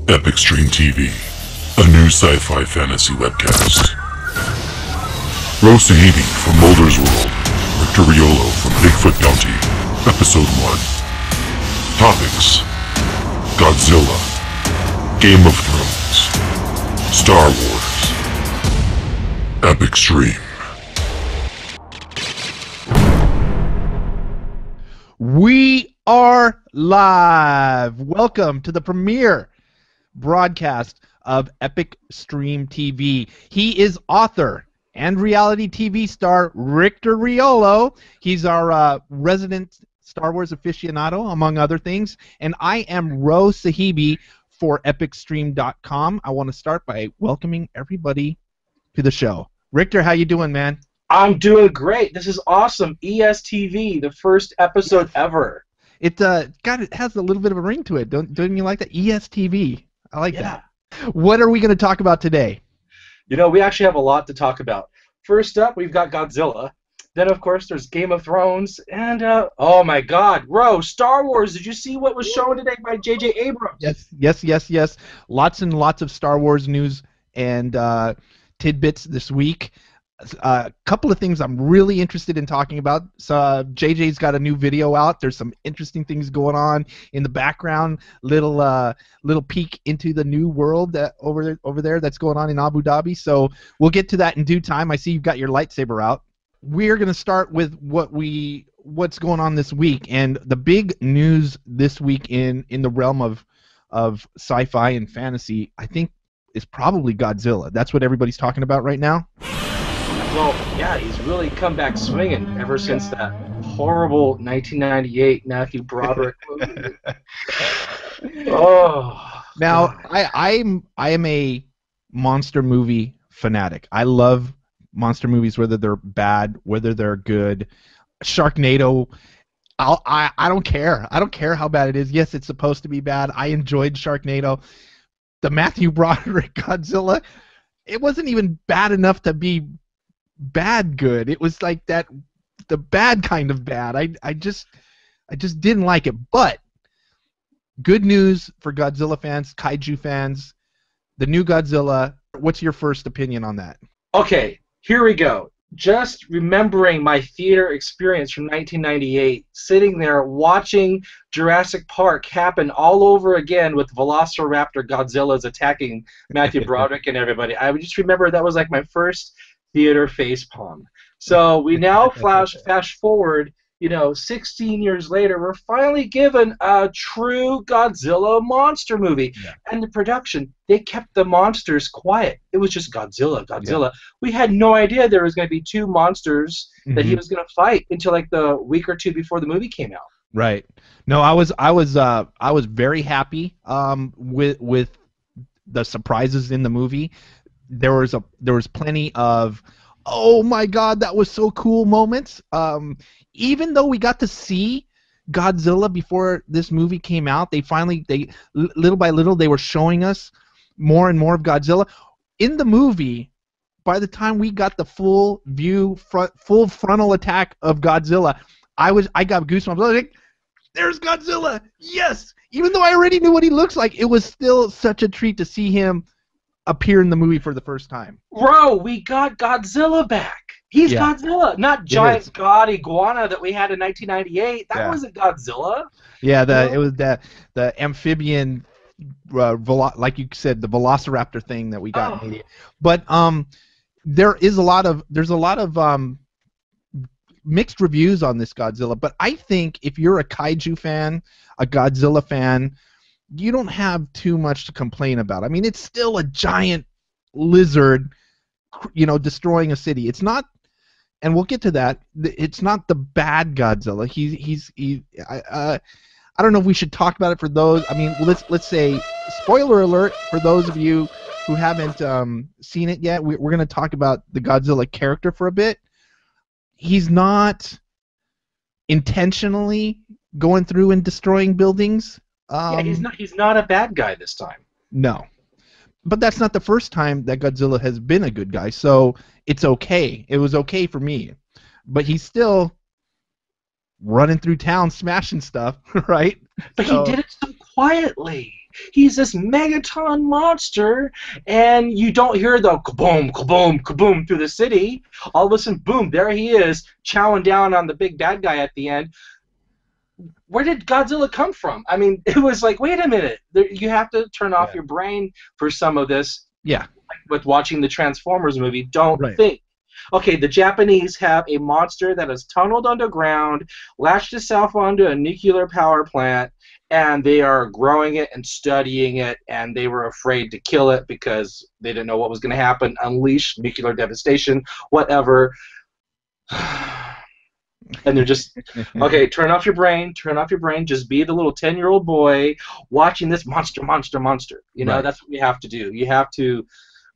Epic Stream TV, a new sci-fi fantasy webcast. Ro Sahebi from Mulder's World, Rictor Riolo from Bigfoot Bounty, Episode 1. Topics: Godzilla, Game of Thrones, Star Wars. Epic Stream. We are live. Welcome to the premiere broadcast of Epic Stream TV. He is author and reality TV star Rictor Riolo. He's our resident Star Wars aficionado, among other things. And I am Ro Sahebi for EpicStream.com. I want to start by welcoming everybody to the show. Rictor, how you doing, man? I'm doing great. This is awesome. ESTV, the first episode ever. It has a little bit of a ring to it. Don't you like that? ESTV. I like that. What are we going to talk about today? You know, we actually have a lot to talk about. First up, we've got Godzilla. Then, of course, there's Game of Thrones. And, oh my God, Ro, Star Wars. Did you see what was shown today by JJ Abrams? Yes. Lots and lots of Star Wars news and tidbits this week. A couple of things I'm really interested in talking about. So JJ's got a new video out. There's some interesting things going on in the background. Little peek into the new world that over there that's going on in Abu Dhabi. So we'll get to that in due time. I see you've got your lightsaber out. We're going to start with what's going on this week, and the big news this week in the realm of sci-fi and fantasy, I think, is probably Godzilla. That's what everybody's talking about right now. Well, yeah, he's really come back swinging ever since that horrible 1998 Matthew Broderick movie. Oh. Now, God. I am a monster movie fanatic. I love monster movies, whether they're bad, whether they're good. Sharknado, I don't care. I don't care how bad it is. Yes, it's supposed to be bad. I enjoyed Sharknado. The Matthew Broderick Godzilla, it wasn't even bad enough to be bad good. It was like the bad kind of bad. I just didn't like it. But good news for Godzilla fans, kaiju fans, the new Godzilla. What's your first opinion on that? Okay, here we go. Just remembering my theater experience from 1998, sitting there watching Jurassic Park happen all over again with Velociraptor Godzillas attacking Matthew Broderick and everybody. I would just remember that was like my first theater facepalm. So we now flash forward, 16 years later, we're finally given a true Godzilla monster movie. Yeah. And the production, they kept the monsters quiet. It was just Godzilla. Yeah. We had no idea there was going to be two monsters that he was going to fight until like the week or two before the movie came out. Right. No, I was very happy with the surprises in the movie. There was plenty of, oh my God, that was so cool moments. Even though we got to see Godzilla before this movie came out, they little by little they were showing us more and more of Godzilla. In the movie, by the time we got the full view, full frontal attack of Godzilla, I got goosebumps. I was like, there's Godzilla! Yes! Even though I already knew what he looks like, it was still such a treat to see him appear in the movie for the first time. Bro, we got Godzilla back. He's Godzilla, not giant god iguana that we had in 1998. That wasn't Godzilla. Yeah, it was the amphibian, like you said, the Velociraptor thing that we got. Oh. But there's a lot of mixed reviews on this Godzilla. But I think if you're a kaiju fan, a Godzilla fan, you don't have too much to complain about. I mean, it's still a giant lizard, destroying a city. It's not, and we'll get to that. It's not the bad Godzilla. I don't know if we should talk about it for those. I mean, let's say, spoiler alert for those of you who haven't seen it yet. We're going to talk about the Godzilla character for a bit. He's not intentionally going through and destroying buildings. He's not a bad guy this time. No. But that's not the first time that Godzilla has been a good guy, so it's okay. It was okay for me. But he's still running through town smashing stuff, right? But he did it so quietly. he's this megaton monster, and you don't hear the kaboom, kaboom, kaboom through the city. All of a sudden, boom, there he is, chowing down on the big bad guy at the end. Where did Godzilla come from? I mean, it was like, wait a minute, you have to turn off your brain for some of this. Yeah. Like with watching the Transformers movie, don't Right. think. Okay, the Japanese have a monster that has tunneled underground, latched itself onto a nuclear power plant, and they are growing it and studying it, and they were afraid to kill it because they didn't know what was going to happen, unleash nuclear devastation, whatever. And they're just, okay, turn off your brain, just be the little 10-year-old boy watching this monster. You know, Right. that's what you have to do. You have to,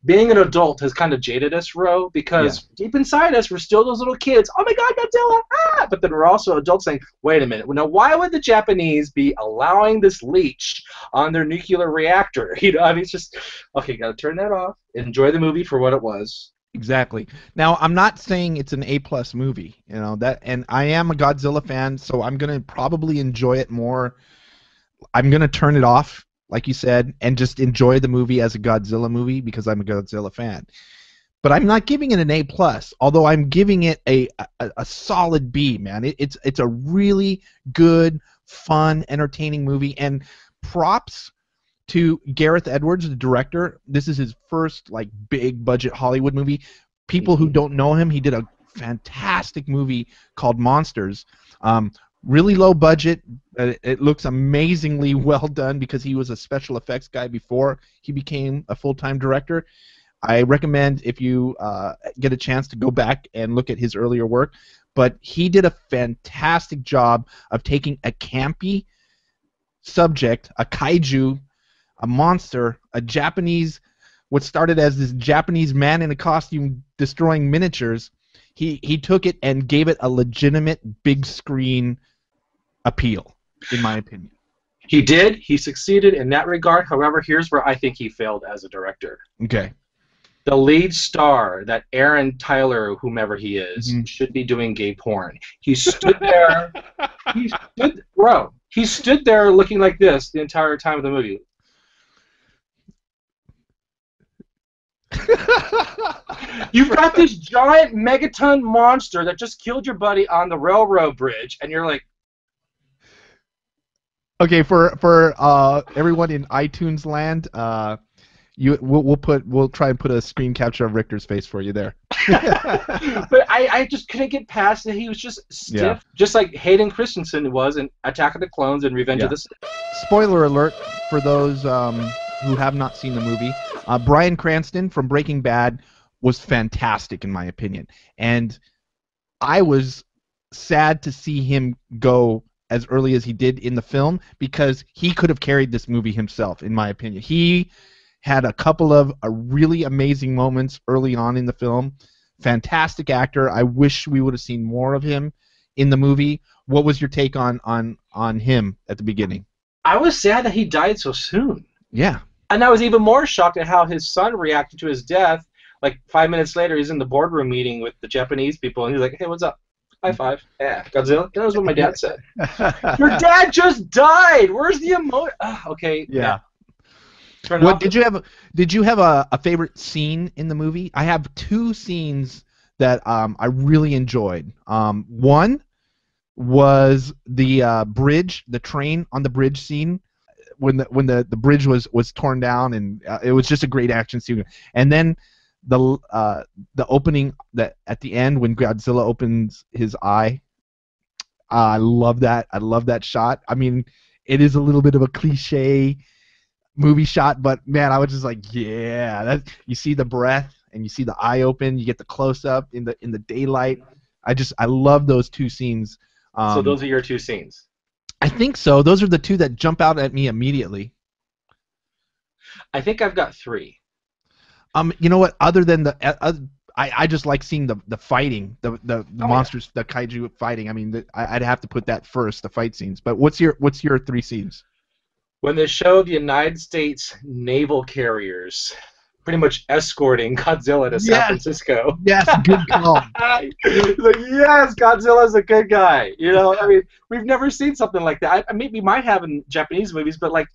being an adult has kind of jaded us, Ro, because deep inside us, we're still those little kids. Oh my God, Godzilla! Ah! But then we're also adults saying, wait a minute, now why would the Japanese be allowing this leech on their nuclear reactor? You know, I mean, it's just, okay, gotta turn that off. Enjoy the movie for what it was. Exactly. Now, I'm not saying it's an A+ movie, you know, that, and I am a Godzilla fan, so I'm gonna probably enjoy it more. I'm gonna turn it off, like you said, and just enjoy the movie as a Godzilla movie because I'm a Godzilla fan. But I'm not giving it an A+, although I'm giving it a solid B, man. It's a really good, fun, entertaining movie, and props to Gareth Edwards, the director. This is his first like big budget Hollywood movie. People who don't know him, he did a fantastic movie called Monsters. Really low budget. It looks amazingly well done because he was a special effects guy before he became a full-time director. I recommend if you get a chance to go back and look at his earlier work. But he did a fantastic job of taking a campy subject, a kaiju, a monster, a Japanese, what started as this Japanese man in a costume destroying miniatures. He took it and gave it a legitimate big screen appeal, in my opinion. He did. He succeeded in that regard. However, here's where I think he failed as a director. Okay. The lead star, that Aaron Tyler, whomever he is, should be doing gay porn. He stood there. He stood there looking like this the entire time of the movie. You've got this giant megaton monster that just killed your buddy on the railroad bridge, and you're like, okay, for everyone in iTunes land, we'll try and put a screen capture of Rictor's face for you there. But I just couldn't get past that. He was just stiff, just like Hayden Christensen was in Attack of the Clones and Revenge of the Sith. Spoiler alert for those who have not seen the movie. Bryan Cranston from Breaking Bad was fantastic in my opinion, and I was sad to see him go as early as he did in the film because he could have carried this movie himself, in my opinion. He had a couple of really amazing moments early on in the film. Fantastic actor. I wish we would have seen more of him in the movie. What was your take on him at the beginning? I was sad that he died so soon. Yeah. And I was even more shocked at how his son reacted to his death. Like 5 minutes later, he's in the boardroom meeting with the Japanese people, and he's like, "Hey, what's up? High five. Yeah, Godzilla." That was what my dad said. Your dad just died. Where's the emotion? Okay. Yeah. What did you have a favorite scene in the movie? I have two scenes that I really enjoyed. One was the bridge, the train on the bridge scene when the bridge was torn down, and it was just a great action scene. And then the opening that at the end when Godzilla opens his eye. I love that. I love that shot. I mean, it is a little bit of a cliche movie shot, but man, I was just like, yeah, that you see the breath and you see the eye open, you get the close up in the daylight. I love those two scenes. So those are your two scenes. I think so. Those are the two that jump out at me immediately. I think I've got three. You know what? Other than I just like seeing the fighting, the monsters, the kaiju fighting. I mean, I'd have to put that first, the fight scenes. But what's your three scenes? When they show the United States naval carriers pretty much escorting Godzilla to San Francisco. Yes, good call. Like, yes, Godzilla's a good guy. You know, I mean, we've never seen something like that. We might have in Japanese movies, but like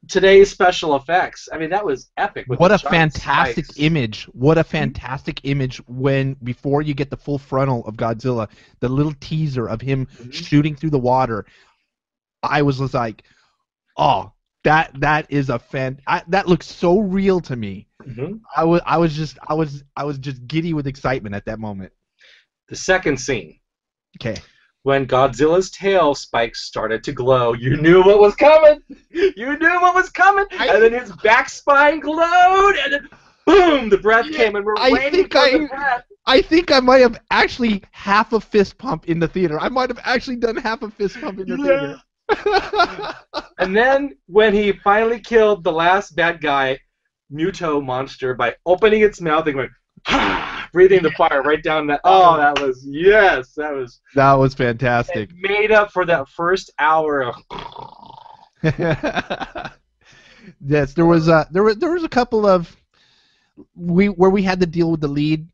today's special effects. I mean, that was epic. With What the a giant fantastic spikes. image! What a fantastic image when before you get the full frontal of Godzilla, the little teaser of him shooting through the water. I was just like, oh, that is a that looks so real to me. Mm-hmm. I was just giddy with excitement at that moment. The second scene. Okay. When Godzilla's tail spikes started to glow, you knew what was coming. You knew what was coming. And then his back spine glowed, and then boom, the breath came, and we're waiting for the breath. I think I might have actually half a fist pump in the theater. I might have actually done half a fist pump in the theater. And then when he finally killed the last bad guy, Muto monster, by opening its mouth and going, breathing the fire right down that. Oh, that was that was fantastic. It made up for that first hour of. Yes, there was a couple of where we had to deal with the lead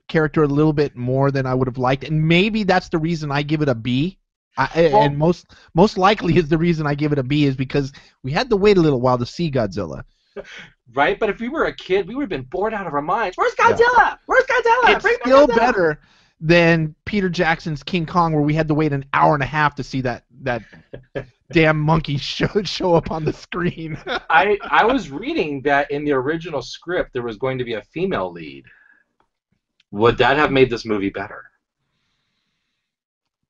character a little bit more than I would have liked, and maybe that's the reason I give it a B. And most likely is the reason I give it a B is because we had to wait a little while to see Godzilla. Right, but if we were a kid, we would have been bored out of our minds. Where's Godzilla? Yeah. Where's Godzilla? It's still better than Peter Jackson's King Kong, where we had to wait an hour and a half to see that damn monkey show up on the screen. I was reading that in the original script there was going to be a female lead. Would that have made this movie better?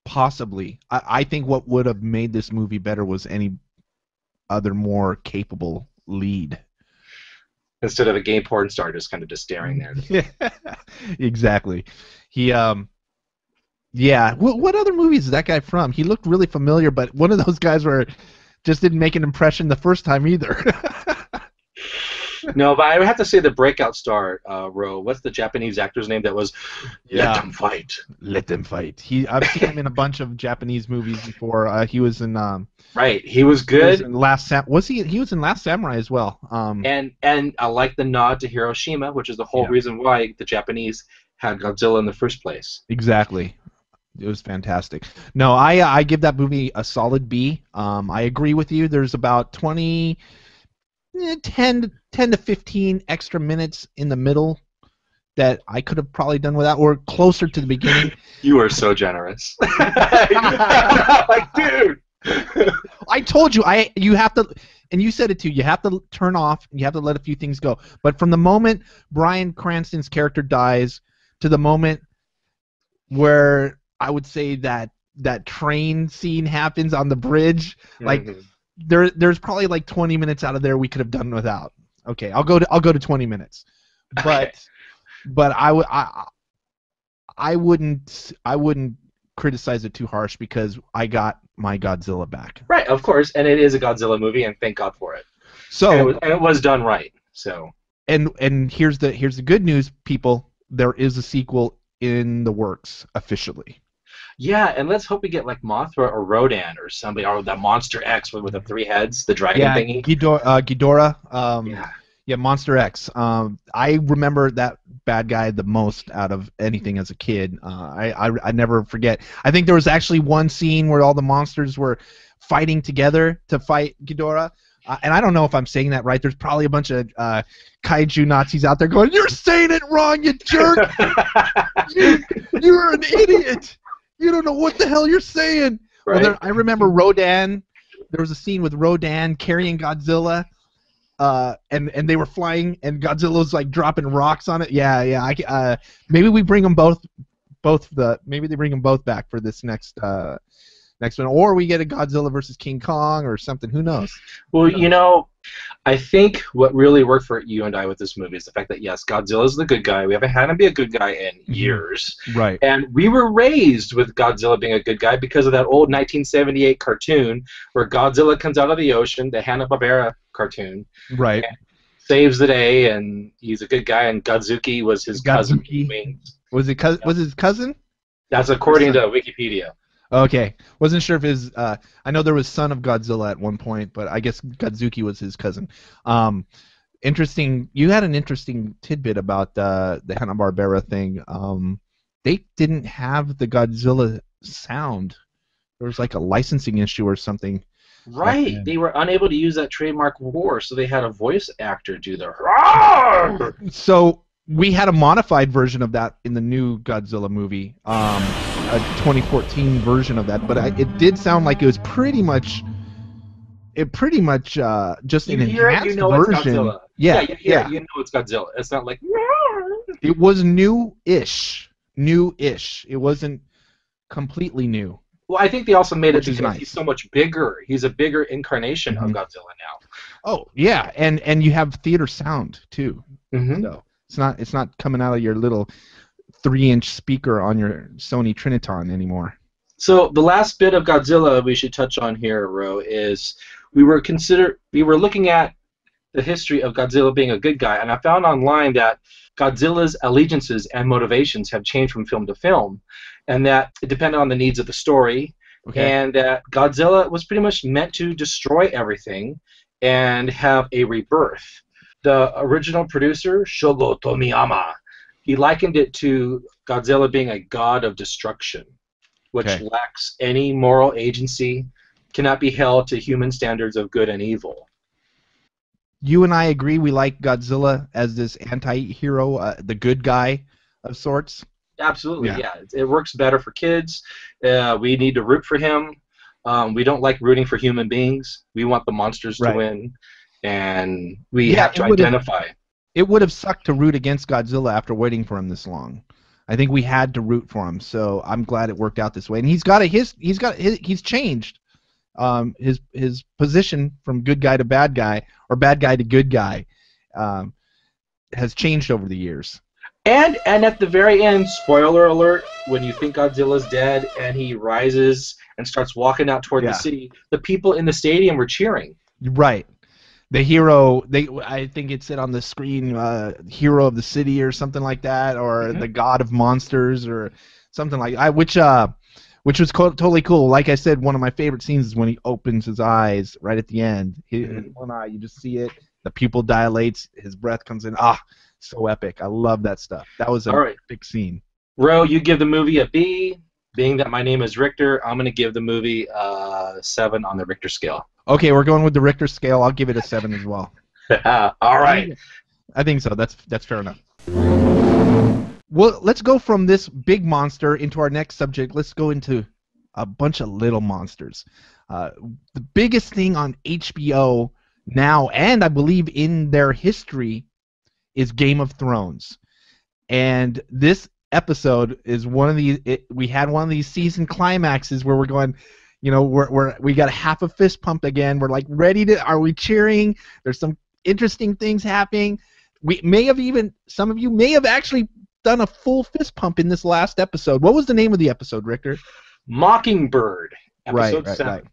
Possibly. I think what would have made this movie better was any other more capable lead. Instead of a gay porn star just kind of just staring there. Exactly. He yeah. What other movies is that guy from? He looked really familiar, but one of those guys where just didn't make an impression the first time either. No, but I would have to say the breakout star, Ro. What's the Japanese actor's name that was? Let them fight. Let them fight. I've seen him in a bunch of Japanese movies before. He was in. Right, he was good. He was in Last Samurai as well. And I like the nod to Hiroshima, which is the whole reason why the Japanese had Godzilla in the first place. Exactly. It was fantastic. No, I give that movie a solid B. I agree with you. There's about 10 to 15 extra minutes in the middle that I could have probably done without, or closer to the beginning. You are so generous. Like, dude. I told you, you have to, and you said it too, you have to turn off, and you have to let a few things go. But from the moment Bryan Cranston's character dies to the moment where I would say that train scene happens on the bridge, like there's probably like 20 minutes out of there we could have done without. Okay, I'll go to 20 minutes. But I wouldn't criticize it too harsh because I got my Godzilla back. Right, of course, and it is a Godzilla movie, and thank God for it. So and it was done right. So and here's the good news, people. There is a sequel in the works officially. Yeah, and let's hope we get like Mothra or Rodan or somebody, or that Monster X with the 3 heads, the dragon thingy. Ghidorah. Yeah, Monster X. I remember that bad guy the most out of anything as a kid. I never forget. I think there was actually one scene where all the monsters were fighting together to fight Ghidorah. And I don't know if I'm saying that right. There's probably a bunch of kaiju Nazis out there going, "You're saying it wrong, you jerk! You're an idiot! You don't know what the hell you're saying." Right. Well, I remember Rodan. There was a scene with Rodan carrying Godzilla. And they were flying, and Godzilla was like dropping rocks on it. Yeah. Maybe we bring them both. Maybe they bring them both back for this next one, or we get a Godzilla versus King Kong or something. Who knows? Well, you know, I think what really worked for you and I with this movie is the fact that yes, Godzilla's the good guy. We haven't had him be a good guy in years, right? And we were raised with Godzilla being a good guy because of that old 1978 cartoon where Godzilla comes out of the ocean, the Hanna-Barbera cartoon, right? Saves the day, and he's a good guy. And Godzuki was his cousin. Was his cousin? That's according to Wikipedia. Okay, wasn't sure if his. I know there was Son of Godzilla at one point, but I guess Godzuki was his cousin. Interesting. You had an interesting tidbit about the Hanna-Barbera thing. They didn't have the Godzilla sound. There was like a licensing issue or something. Right. They were unable to use that trademark roar, so they had a voice actor do the roar. So we had a modified version of that in the new Godzilla movie, a 2014 version of that, but it did sound like it was pretty much just You an hear it, enhanced you know version. it's Godzilla. Yeah, you hear it, you know it's Godzilla. It's not like roar. It was new-ish. It wasn't completely new. Well, I think they also made it Which is because nice. he's so much bigger. He's a bigger incarnation of Godzilla now. Oh yeah, and you have theater sound too. Mm-hmm. So it's not coming out of your little 3-inch speaker on your Sony Triniton anymore. So the last bit of Godzilla we should touch on here, Ro, is we were looking at the history of Godzilla being a good guy, and I found online that Godzilla's allegiances and motivations have changed from film to film, and that it depended on the needs of the story, and that Godzilla was pretty much meant to destroy everything and have a rebirth. The original producer, Shogo Tomiyama, he likened it to Godzilla being a god of destruction, which lacks any moral agency, cannot be held to human standards of good and evil. You and I agree we like Godzilla as this anti-hero, the good guy of sorts. Absolutely, yeah. It works better for kids. We need to root for him. We don't like rooting for human beings. We want the monsters to win, and we have to identify. It would have sucked to root against Godzilla after waiting for him this long. I think we had to root for him, so I'm glad it worked out this way. And he's changed his position from good guy to bad guy, or bad guy to good guy, has changed over the years. And at the very end, spoiler alert, when you think Godzilla's dead and he rises and starts walking out toward the city, the people in the stadium were cheering. Right. The hero, I think it said on the screen, hero of the city or something like that, or the god of monsters or something like that, which was totally cool. Like I said, one of my favorite scenes is when he opens his eyes right at the end. In one eye, you just see it. The pupil dilates. His breath comes in. So epic. I love that stuff. That was a big scene. Ro, you give the movie a B. Being that my name is Rictor, I'm going to give the movie a 7 on the Richter scale. Okay, we're going with the Richter scale. I'll give it a 7 as well. All right. I think so. That's fair enough. Well, let's go from this big monster into our next subject. Let's go into a bunch of little monsters. The biggest thing on HBO now, and I believe in their history, is Game of Thrones. And this episode is one of these. We had one of these season climaxes where we're going, you know, we got half a fist pump again. We're like ready to. Are we cheering? There's some interesting things happening. We may have even, some of you may have actually done a full fist pump in this last episode. What was the name of the episode, Richter? Mockingbird, episode 7. Right.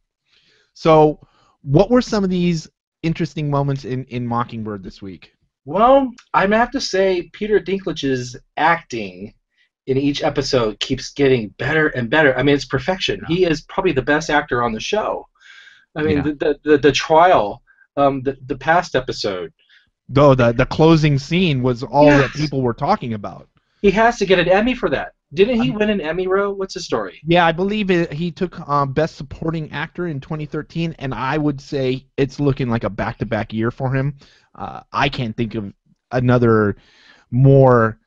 So, what were some of these interesting moments in Mockingbird this week? Well, I'm gonna have to say Peter Dinklage's acting in each episode keeps getting better and better. I mean, it's perfection. He is probably the best actor on the show. I mean, the trial, the past episode. Though the closing scene was all that people were talking about. He has to get an Emmy for that. Didn't he win an Emmy, Ro? What's his story? Yeah, I believe he took Best Supporting Actor in 2013, and I would say it's looking like a back-to-back year for him. I can't think of another more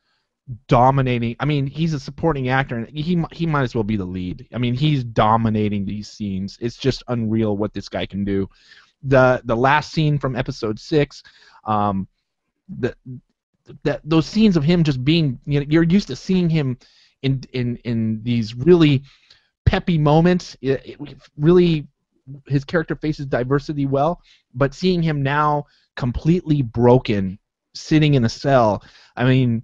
dominating. I mean, he's a supporting actor, and he might as well be the lead. I mean, he's dominating these scenes. It's just unreal what this guy can do. The last scene from episode 6, those scenes of him just being, you know, you're used to seeing him in these really peppy moments. Really, his character faces diversity well, but seeing him now completely broken, sitting in a cell, I mean,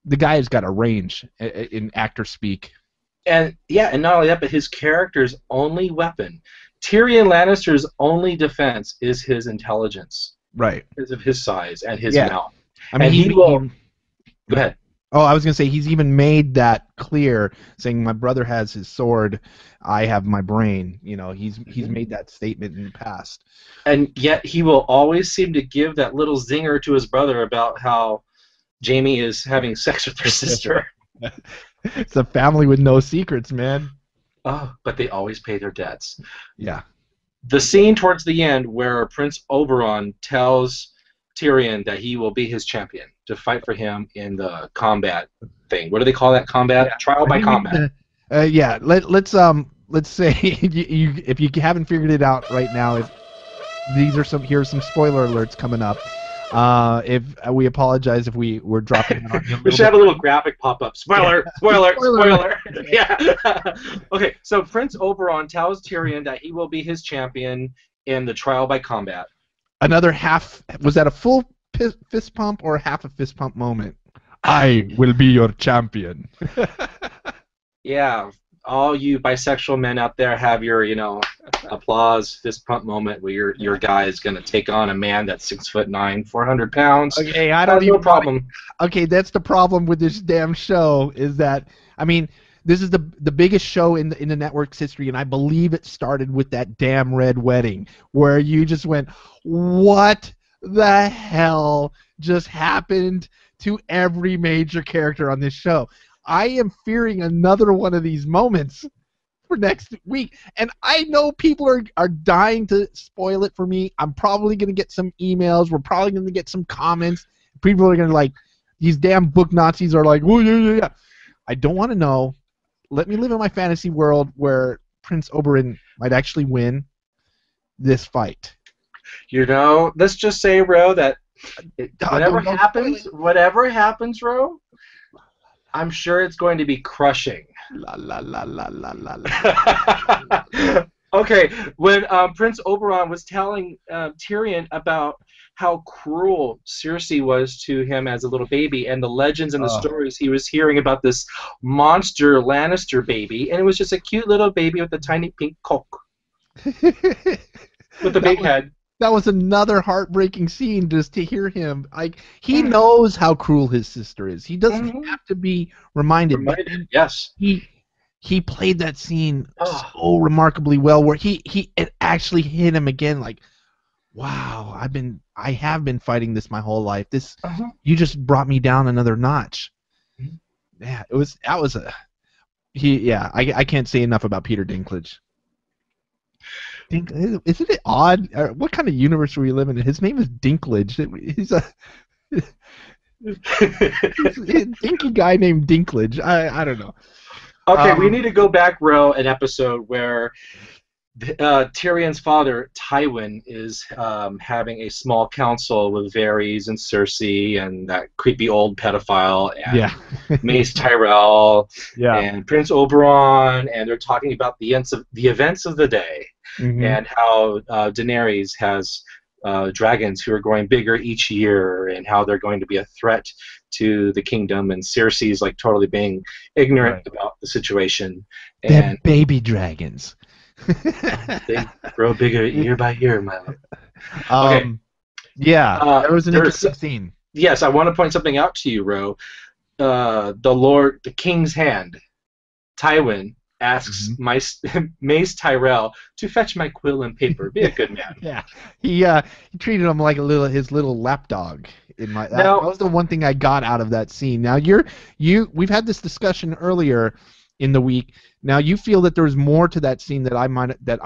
the guy has got a range in actor speak. And not only that, but his character's only weapon, Tyrion Lannister's only defense, is his intelligence. Right. Because of his size and his mouth. I mean, Go ahead. Oh, I was going to say, he's even made that clear, saying, my brother has his sword, I have my brain. You know, he's made that statement in the past. And yet he will always seem to give that little zinger to his brother about how Jaime is having sex with her sister. It's a family with no secrets, man. Oh, but they always pay their debts. Yeah. The scene towards the end where Prince Oberon tells Tyrion that he will be his champion to fight for him in the combat thing. What do they call that combat? Yeah. Trial by combat. Yeah. Let's say if you haven't figured it out right now, if here's some spoiler alerts coming up. If we apologize if we were dropping on you a We little should have bit. a little graphic pop-up. Spoiler, spoiler, Spoiler. spoiler. Yeah. Okay, so Prince Oberon tells Tyrion that he will be his champion in the trial by combat. Another half. Was that a full fist pump or a half a fist pump moment? I will be your champion. Yeah, all you bisexual men out there have your, applause fist pump moment where your guy is gonna take on a man that's 6'9", 400 pounds. Okay, I don't even no problem. Okay, that's the problem with this damn show is that this is the biggest show in the network's history, and I believe it started with that damn red wedding where you just went, what the hell just happened to every major character on this show? I am fearing another one of these moments for next week, and I know people are dying to spoil it for me. I'm probably going to get some emails. We're probably going to get some comments. People are going to like, these damn book Nazis are like, oh, yeah. I don't want to know. Let me live in my fantasy world where Prince Oberyn might actually win this fight. Let's just say, Ro, that whatever happens, Ro, I'm sure it's going to be crushing. La la la la la la la. Okay, when Prince Oberon was telling Tyrion about how cruel Cersei was to him as a little baby, and the legends and the stories he was hearing about this monster Lannister baby, and it was just a cute little baby with a tiny pink cock with a big head. That was another heartbreaking scene just to hear him. He knows how cruel his sister is. He doesn't have to be reminded. Yes. He played that scene so remarkably well, where it actually hit him again. Like, wow, I have been fighting this my whole life. You just brought me down another notch. Yeah, I can't say enough about Peter Dinklage. Isn't it odd? What kind of universe are we living in? His name is Dinklage. He's a dinky guy named Dinklage. I don't know. Okay, we need to go back, Ro, an episode where Tyrion's father, Tywin, is having a small council with Varys and Cersei and that creepy old pedophile and Mace Tyrell and Prince Oberon, and they're talking about the events of the day. Mm-hmm. And how Daenerys has dragons who are growing bigger each year, and how they're going to be a threat to the kingdom, and Cersei's like totally being ignorant about the situation. They're and baby dragons. They grow bigger year by year, my love. Okay. There was an interesting scene. Yes, I want to point something out to you, Ro. The King's Hand, Tywin, asks Mace Tyrell to fetch my quill and paper. Be a good man. Yeah, he treated him like his little lapdog. That was the one thing I got out of that scene. Now we've had this discussion earlier in the week. Now you feel that there's more to that scene that I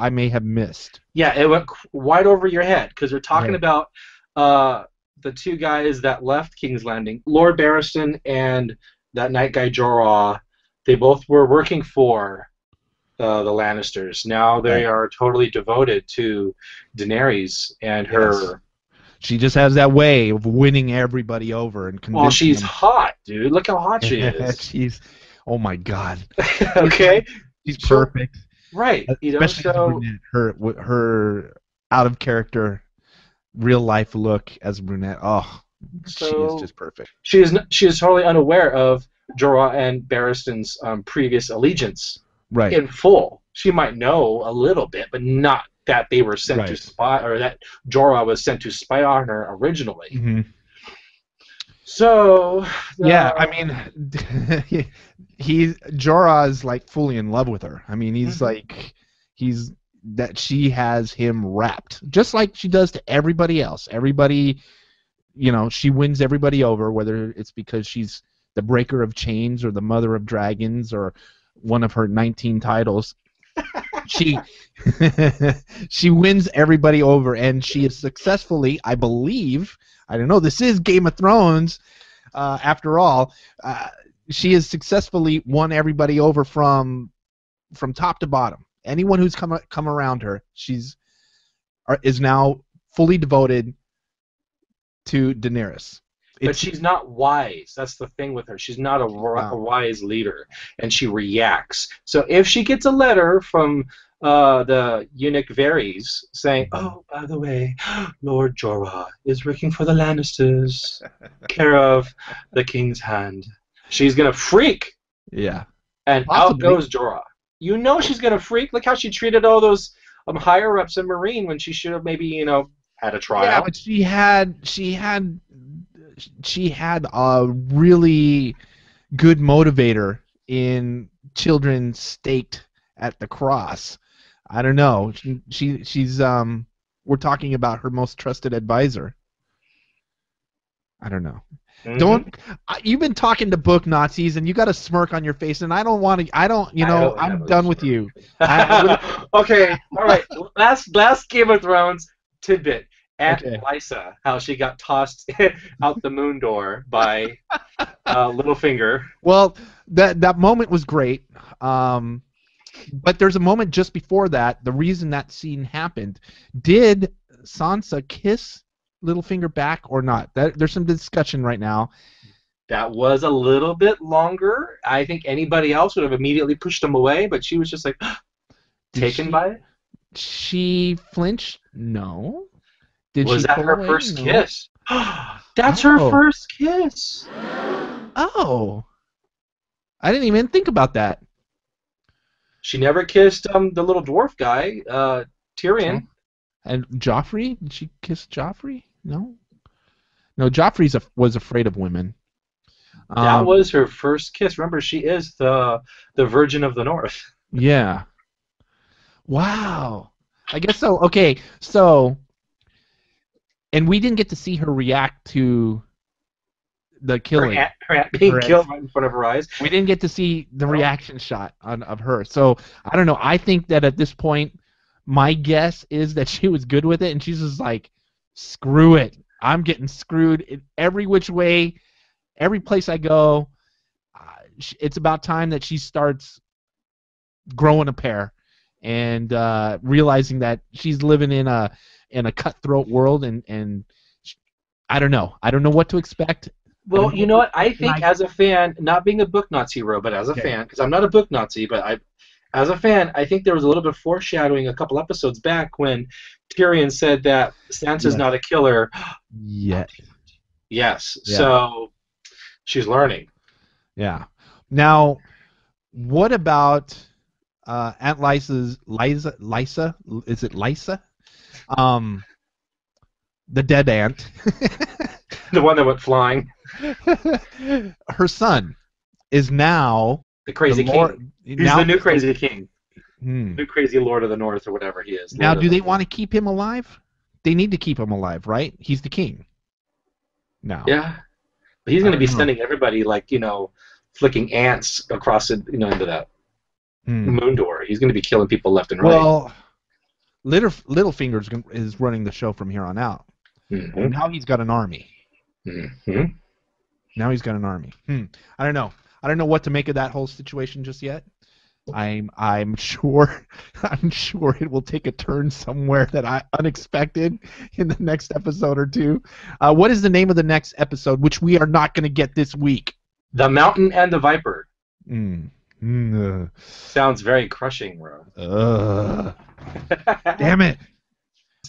may have missed. Yeah, it went wide over your head because we're talking about the two guys that left King's Landing, Lord Barristan and that night guy Jorah. They both were working for the Lannisters. Now they are totally devoted to Daenerys and her. Yes. She just has that way of winning everybody over and convincing. Well, she's hot, dude. Look how hot she is. Oh my God. Okay. She's perfect. Right. Especially her out of character, real life look as a brunette. Oh, she is just perfect. She is totally unaware of Jorah and Barristan's previous allegiance in full. She might know a little bit, but not that they were sent to spy, or that Jorah was sent to spy on her originally. Mm-hmm. So Jorah is like fully in love with her. I mean, she has him wrapped, just like she does to everybody else. Everybody, she wins everybody over, whether it's because she's the breaker of chains or the mother of dragons or one of her 19 titles. she she wins everybody over, and she is successfully, I believe, I don't know, this is Game of Thrones, after all, she has successfully won everybody over from top to bottom. Anyone who's come around her, is now fully devoted to Daenerys. But she's not wise. That's the thing with her. She's not a wise leader, and she reacts. So if she gets a letter from the eunuch Varys saying, "Oh, by the way, Lord Jorah is working for the Lannisters, care of the King's Hand," she's gonna freak. Yeah. And Possibly. out goes Jorah. You know she's gonna freak. Look how she treated all those higher ups in Marine when she should have maybe had a trial. Yeah, but she had a really good motivator in children staked at the cross. I don't know. She's we're talking about her most trusted advisor. I don't know. Mm-hmm. You've been talking to book Nazis and you got a smirk on your face, and I don't want to. I'm done with you. Okay, all right. Last Game of Thrones tidbit. Aunt Lysa, how she got tossed out the moon door by Littlefinger. Well, that moment was great. But there's a moment just before that. The reason that scene happened. Did Sansa kiss Littlefinger back or not? There's some discussion right now. That was a little bit longer. I think anybody else would have immediately pushed him away, but she was just like taken by it. She flinched? No. Was that her first kiss? That's her first kiss. Oh. I didn't even think about that. She never kissed the little dwarf guy, Tyrion. And Joffrey? Did she kiss Joffrey? No. No, Joffrey was afraid of women. That was her first kiss. Remember, she is the Virgin of the North. Yeah. Wow. I guess so. Okay, so... And we didn't get to see her react to the killing. Her aunt being killed right in front of her eyes. We didn't get to see the reaction shot of her. So, I don't know. I think that at this point, my guess is that she was good with it, and she's just like, screw it. I'm getting screwed in every which way, every place I go. It's about time that she starts growing a pair and realizing that she's living in a cutthroat world, and I don't know. I don't know what to expect. Well, you know what? I think as a fan, not being a book Nazi, but as a fan, because I'm not a book Nazi, but as a fan, I think there was a little bit of foreshadowing a couple episodes back when Tyrion said that Sansa's not a killer yet. Yes. Yeah. So she's learning. Yeah. Now, what about Aunt Lysa? Is it Lysa? The dead aunt. The one that went flying. Her son is now the crazy king. He's the new crazy king. New crazy Lord of the North or whatever he is. Now, do they want to keep him alive? They need to keep him alive, right? He's the king. No. Yeah. But he's going to be sending everybody flicking ants across it, into that moon door. He's going to be killing people left and right. Well, Littlefinger is running the show from here on out. Mm-hmm. And now he's got an army. Mm-hmm. Now he's got an army. I don't know. I don't know what to make of that whole situation just yet. I'm sure it will take a turn somewhere unexpected in the next episode or two. What is the name of the next episode, which we are not going to get this week? The Mountain and the Viper. Sounds very crushing, Ro. Damn it.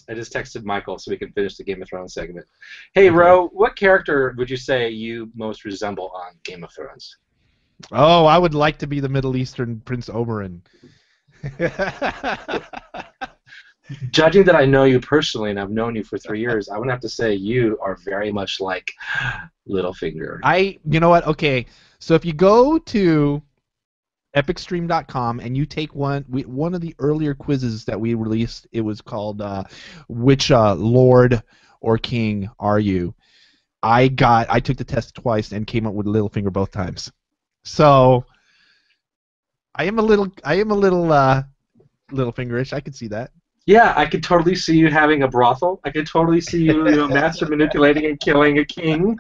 I just texted Michael so we can finish the Game of Thrones segment. Hey, Ro, what character would you say you most resemble on Game of Thrones? Oh, I would like to be the Middle Eastern Prince Oberyn. Judging that I know you personally and I've known you for 3 years, I would have to say you are very much like Littlefinger. You know what? Okay, so if you go to epicstream.com and you take one of the earlier quizzes that we released, it was called which Lord or King are you? I took the test twice and came up with Littlefinger both times. So I am a little Littlefingerish. I could see that. Yeah, I could totally see you having a brothel. I could totally see you, master manipulating and killing a king,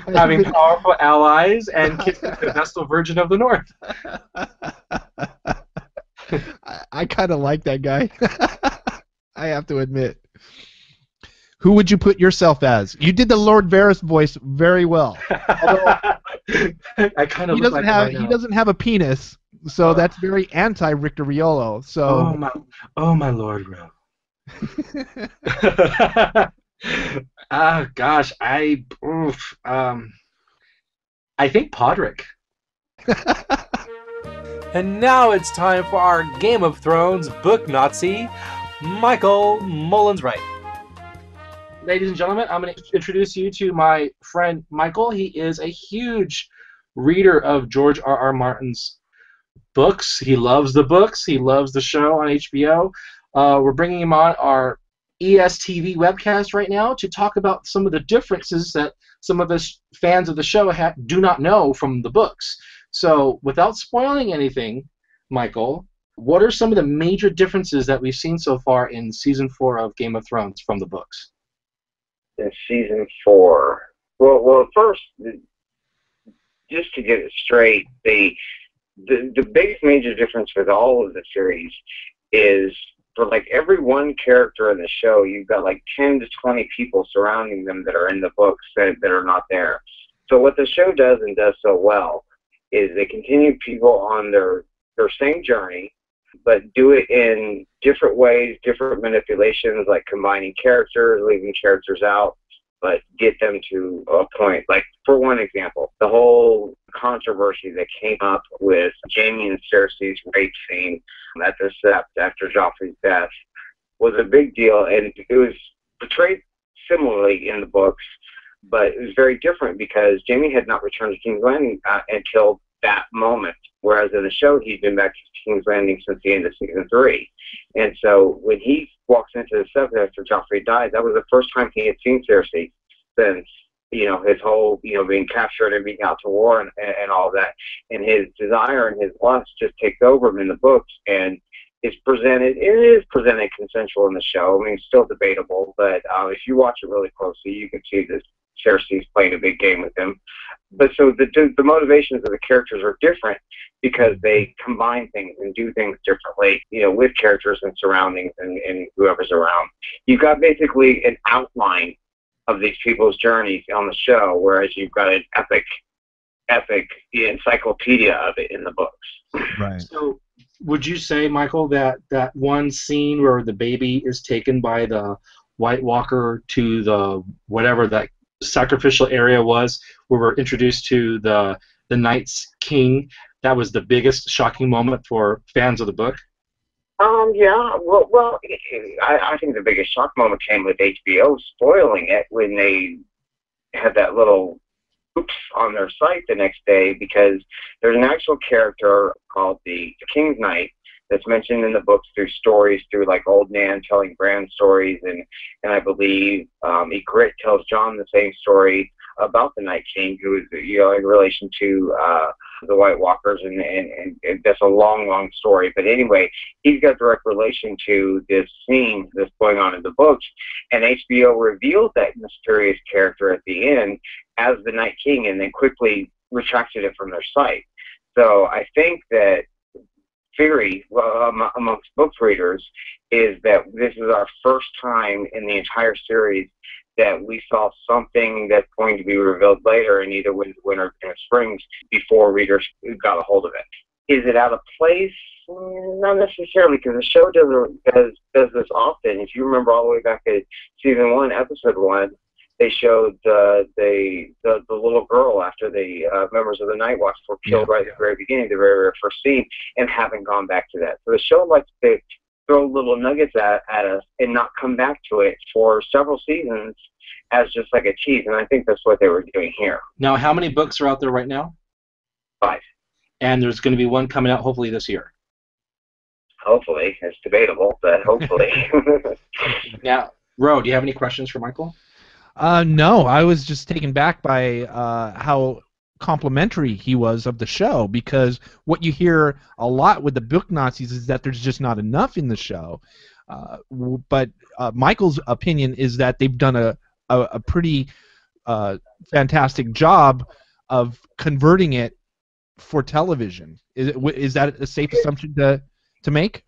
having powerful allies, and kissing the Vestal Virgin of the North. I kind of like that guy. I have to admit. Who would you put yourself as? You did the Lord Varys voice very well. Although I kind of look like him right now. He doesn't have a penis, so that's very anti-Rictor Riolo. So. Oh my Lord, Ro. Gosh, I think Podrick. And now it's time for our Game of Thrones book Nazi, Michael Mullins-Wright. Ladies and gentlemen, I'm going to introduce you to my friend Michael. He is a huge reader of George R.R. Martin's books. He loves the books. He loves the show on HBO. We're bringing him on our ESTV webcast right now to talk about some of the differences that some of us fans of the show do not know from the books. So, without spoiling anything, Michael, what are some of the major differences that we've seen so far in Season 4 of Game of Thrones from the books? In Season 4? Well, first, just to get it straight, the biggest major difference with all of the series is for like every one character in the show, you've got like 10 to 20 people surrounding them that are in the books that are not there. So what the show does and does so well is they continue people on their same journey, but do it in different ways, different manipulations, like combining characters, leaving characters out, but get them to a point. Like, for one example, the whole controversy that came up with Jaime and Cersei's rape scene at the Sept after Joffrey's death was a big deal, and it was portrayed similarly in the books, but it was very different because Jaime had not returned to King's Landing until that moment, whereas in the show he'd been back to King's Landing since the end of Season 3. And so when he walks into the Sept after Joffrey died, that was the first time he had seen Cersei since, his whole, being captured and being out to war and all that. And his desire and his lust just takes over him in the books, and it is presented consensual in the show. I mean, it's still debatable, but if you watch it really closely, you can see that Cersei's playing a big game with him. But so the motivations of the characters are different because they combine things and do things differently, with characters and surroundings and whoever's around. You've got basically an outline of these people's journeys on the show, whereas you've got an epic encyclopedia of it in the books. Right. So would you say, Michael, that one scene where the baby is taken by the White Walker to the whatever that sacrificial area was, where we're introduced to the Night's King, that was the biggest shocking moment for fans of the book? Yeah. Well, I think the biggest shock moment came with HBO spoiling it when they had that little oops on their site the next day, because there's an actual character called the King's Knight that's mentioned in the books through like Old Nan telling Bran stories, and I believe Ygritte tells Jon the same story about the Night King, who is in relation to the White Walkers, and that's a long story. But anyway, he's got direct relation to this scene that's going on in the books, and HBO revealed that mysterious character at the end as the Night King, and then quickly retracted it from their site. So I think that theory amongst book readers is that this is our first time in the entire series that we saw something that's going to be revealed later in either winter or spring before readers got a hold of it. Is it out of place? Not necessarily, because the show does this often. If you remember all the way back at Season 1, Episode 1, they showed the little girl after the members of the Night Watch were killed right at the very beginning, the very, very first scene, and haven't gone back to that. So the show likes to throw little nuggets at us and not come back to it for several seasons as just like a tease, and I think that's what they were doing here. Now, how many books are out there right now? 5. And there's going to be one coming out hopefully this year. Hopefully. It's debatable, but hopefully. Now, Ro, do you have any questions for Michael? No, I was just taken back by how complimentary he was of the show, because what you hear a lot with the book Nazis is that there's just not enough in the show. But Michael's opinion is that they've done a pretty fantastic job of converting it for television. Is that a safe assumption to make?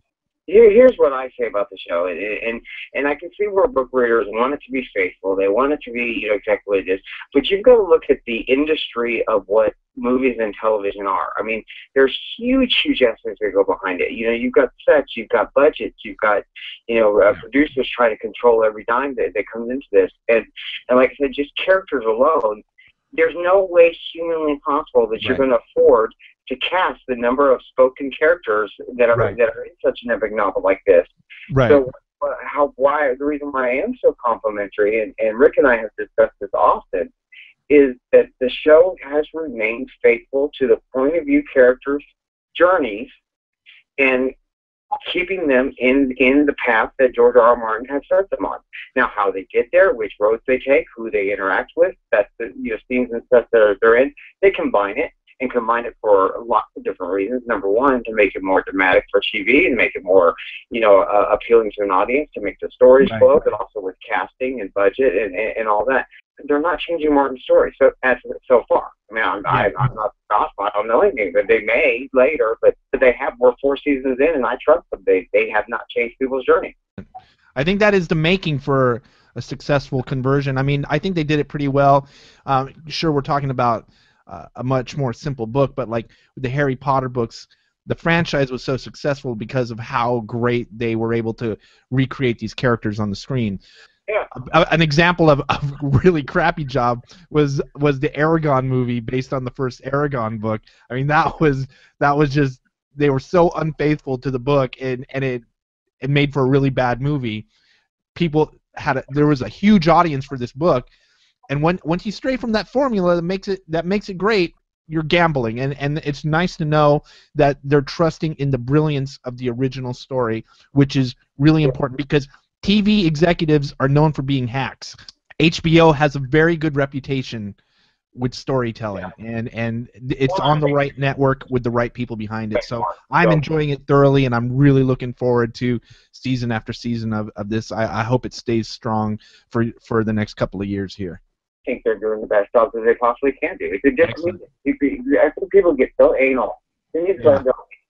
Here's what I say about the show, and I can see where book readers want it to be faithful. They want it to be, exactly what it is. But you've got to look at the industry of what movies and television are. I mean, there's huge estimates that go behind it. You've got sets, you've got budgets, you've got, producers trying to control every dime that comes into this. And like I said, just characters alone, there's no way humanly possible that you're going to afford to cast the number of spoken characters that are in such an epic novel like this. Right. So the reason why I am so complimentary, and Rick and I have discussed this often, is that the show has remained faithful to the point of view characters' journeys and keeping them in the path that George R. Martin has set them on. Now, how they get there, which roads they take, who they interact with, that's the scenes and stuff that they're in, they combine it for lots of different reasons. Number one, to make it more dramatic for TV and make it more, appealing to an audience, to make the stories flow, but also with casting and budget and all that. They're not changing Martin's story so far. I mean, I'm not gospel. I don't know anything, but they may later. But we're 4 seasons in, and I trust them. They have not changed people's journey. I think that is the making for a successful conversion. I mean, I think they did it pretty well. Sure, we're talking about a much more simple book, but like with the Harry Potter books, the franchise was so successful because of how great they were able to recreate these characters on the screen. Yeah. An example of a really crappy job was the Aragon movie based on the first Aragon book. I mean, that was just, they were so unfaithful to the book, and it made for a really bad movie. There was a huge audience for this book, and once you stray from that formula that makes it great, you're gambling, and it's nice to know that they're trusting in the brilliance of the original story, which is really important because TV executives are known for being hacks. HBO has a very good reputation with storytelling, and it's on the right network with the right people behind it. So I'm enjoying it thoroughly, and I'm really looking forward to season after season of this. I hope it stays strong for the next couple of years here. I think they're doing the best job that they possibly can do. It's a different medium. I think people get so anal. They need to go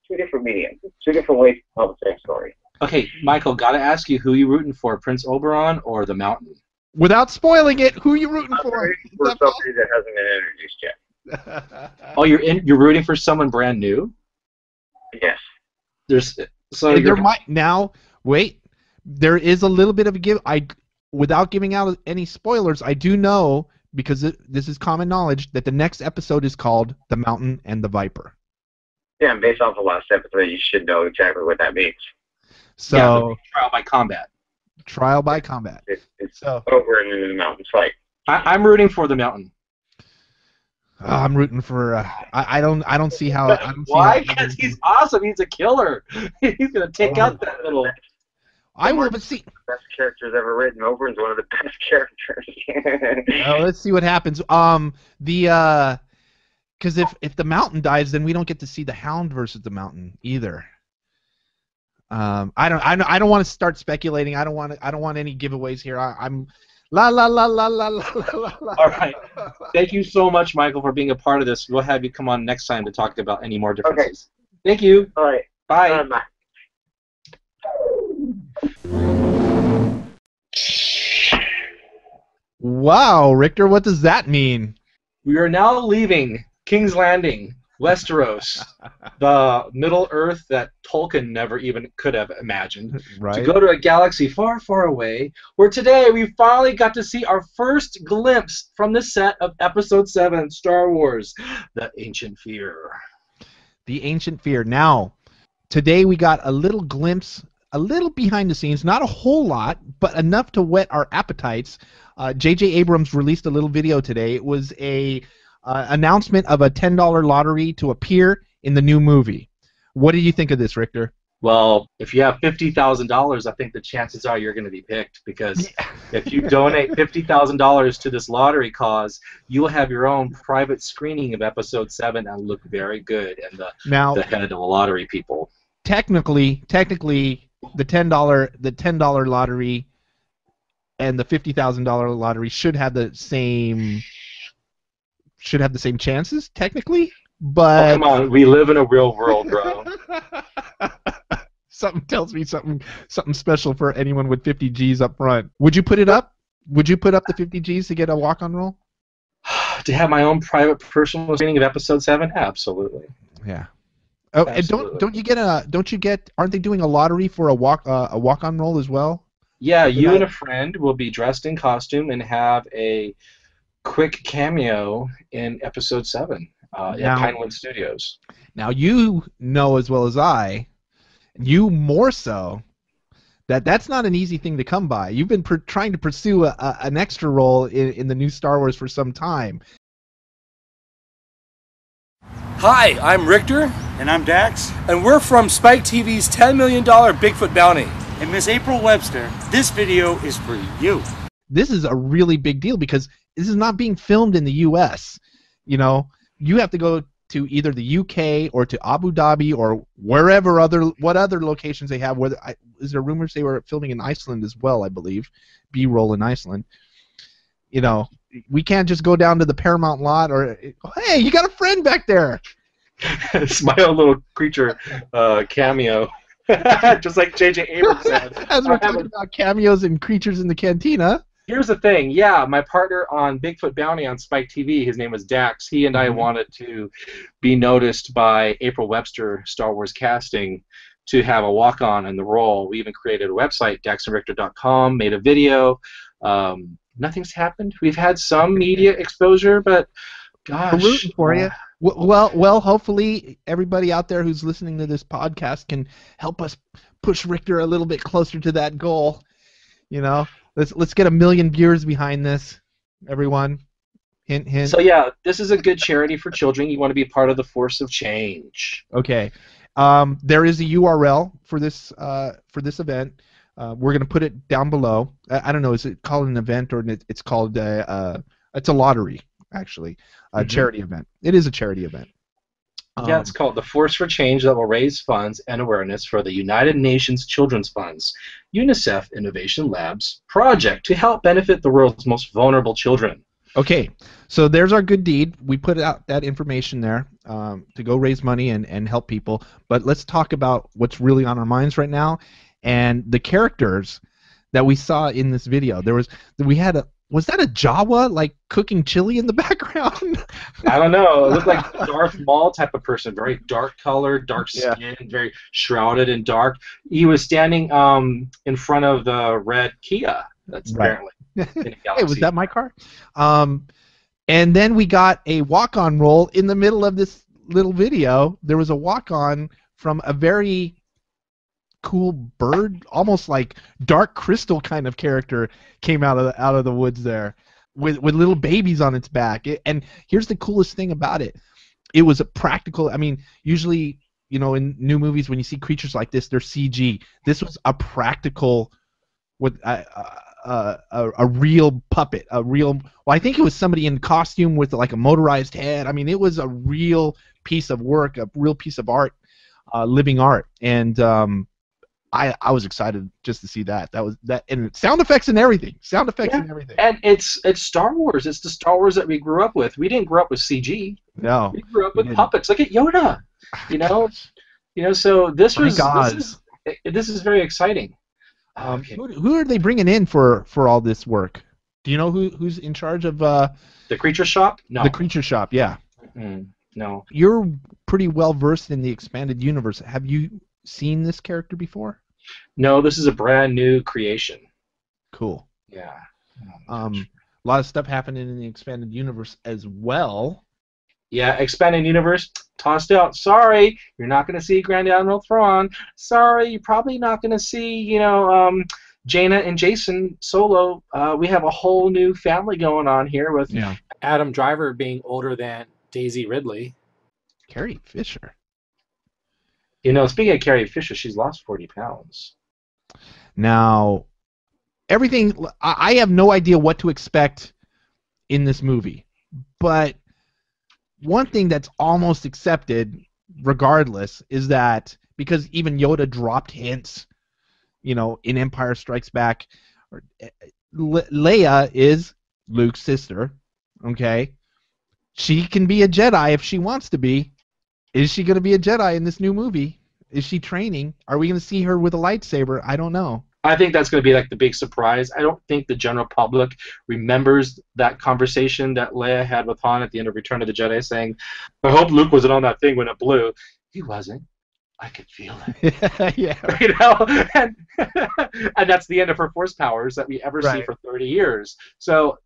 2 different mediums, 2 different ways to tell the same story. Okay, Michael, gotta ask you, who you rooting for, Prince Oberon or the Mountain? Without spoiling it, who are you rooting for? For somebody that hasn't been introduced yet. Oh, you're rooting for someone brand new? Yes. There is a little bit of a give. Without giving out any spoilers, I do know, because this is common knowledge, that the next episode is called The Mountain and the Viper. Yeah, and based off the last episode, you should know exactly what that means. So trial by combat. Trial by combat. It's over in the mountains fight. I'm rooting for the Mountain. I'm rooting for. I don't see how. Why? Because he's awesome. He's a killer. He's gonna take out that little. I will, but see. Best characters ever written. Oberin's one of the best characters. Let's see what happens. Because if the Mountain dies, then we don't get to see the Hound versus the Mountain either. I don't want to start speculating. I don't want any giveaways here. I'm la la la la la la la la. All right. Thank you so much, Michael, for being a part of this. We'll have you come on next time to talk about any more differences. Okay. Thank you. All right. Bye. Bye. Wow, Rictor, what does that mean? We are now leaving King's Landing, Westeros, the Middle Earth that Tolkien never even could have imagined, to go to a galaxy far, far away, where today we finally got to see our first glimpse from the set of Episode 7, Star Wars, The Ancient Fear. The Ancient Fear. Now, today we got a little glimpse, a little behind the scenes, not a whole lot, but enough to whet our appetites. JJ Abrams released a little video today. It was a announcement of a $10 lottery to appear in the new movie. What do you think of this, Rictor? Well, if you have $50,000, I think the chances are you're going to be picked, because if you donate $50,000 to this lottery cause, you will have your own private screening of episode 7 and look very good in the head of the lottery people. Technically, the $10 lottery and the $50,000 lottery should have the same chances technically, but come on, we live in a real world, bro. Something tells me something special for anyone with 50 G's up front. Would you put it up? Would you put up the 50 G's to get a walk-on role? To have my own private personal screening of episode 7? Absolutely. Yeah. Oh, absolutely. And don't you get? Aren't they doing a lottery for a walk-on role as well? Yeah, you and a friend will be dressed in costume and have a quick cameo in episode 7 at Pinewood Studios. Now you know as well as I, you more so, that's not an easy thing to come by. You've been trying to pursue an extra role in the new Star Wars for some time. Hi, I'm Rictor. And I'm Dax. And we're from Spike TV's $10 million Bigfoot Bounty. And Miss April Webster, this video is for you. This is a really big deal because this is not being filmed in the U.S. You know, you have to go to either the UK or to Abu Dhabi or wherever what other locations they have. Is there rumors they were filming in Iceland as well? I believe B-roll in Iceland. You know, we can't just go down to the Paramount lot or hey, you got a friend back there. It's my own little creature cameo. Just like JJ Abrams said. As we're talking about cameos and creatures in the cantina. Here's the thing, my partner on Bigfoot Bounty on Spike TV, his name was Dax. He and I wanted to be noticed by April Webster Star Wars Casting to have a walk-on in the role. We even created a website, daxandrictor.com, made a video. Nothing's happened. We've had some media exposure, but gosh. I'm rooting for you. Well, hopefully everybody out there who's listening to this podcast can help us push Rictor a little bit closer to that goal. You know, let's get 1 million viewers behind this, everyone. Hint, hint. So this is a good charity for children. You want to be part of the force of change. Okay, there is a URL for this event. We're gonna put it down below. I don't know, is it called an event or it's called it's a lottery actually, a charity event. It is a charity event. It's called the Force for Change that will raise funds and awareness for the United Nations Children's Fund's UNICEF Innovation Labs project to help benefit the world's most vulnerable children. Okay, so there's our good deed. We put out that information there to go raise money and help people. But let's talk about what's really on our minds right now and the characters that we saw in this video. Was that a Jawa, like, cooking chili in the background? I don't know. It looked like Darth Maul type of person. Very dark color, dark skin, very shrouded in dark. He was standing in front of the red Kia. That's apparently in a Galaxy. Hey, was that my car? And then we got a walk-on role in the middle of this little video. There was a walk-on from a very cool bird, almost like Dark Crystal kind of character, came out of the woods there with little babies on its back. And here's the coolest thing about it: it was a practical. I mean, usually, you know, in new movies when you see creatures like this, they're CG. This was a practical, with a real puppet, a real. Well, I think it was somebody in costume with like a motorized head. I mean, it was a real piece of work, a real piece of art, living art, and I was excited just to see that. And sound effects and everything. And everything. And it's Star Wars. It's the Star Wars that we grew up with. We didn't grow up with CG. No. We grew up with puppets. Look at Yoda. You know. So this is very exciting. Okay. Who are they bringing in for all this work? Do you know who's in charge of the Creature Shop? No. The Creature Shop, yeah. No. You're pretty well versed in the expanded universe. Have you seen this character before? No, this is a brand new creation. Cool. Yeah. A lot of stuff happening in the expanded universe as well. Yeah, expanded universe tossed out. Sorry, you're not going to see Grand Admiral Thrawn. Sorry, you're probably not going to see, Jaina and Jason Solo. We have a whole new family going on here with Adam Driver being older than Daisy Ridley. Carrie Fisher. You know, speaking of Carrie Fisher, she's lost 40 pounds. Now, everything, I have no idea what to expect in this movie. But one thing that's almost accepted, regardless, is that because even Yoda dropped hints, you know, in Empire Strikes Back, Leia is Luke's sister, okay? She can be a Jedi if she wants to be. Is she going to be a Jedi in this new movie? Is she training? Are we going to see her with a lightsaber? I don't know. I think that's going to be like the big surprise. I don't think the general public remembers that conversation that Leia had with Han at the end of Return of the Jedi, saying, "I hope Luke wasn't on that thing when it blew." He wasn't. I could feel it. Yeah. You know, and that's the end of her Force powers that we ever see for 30 years. So,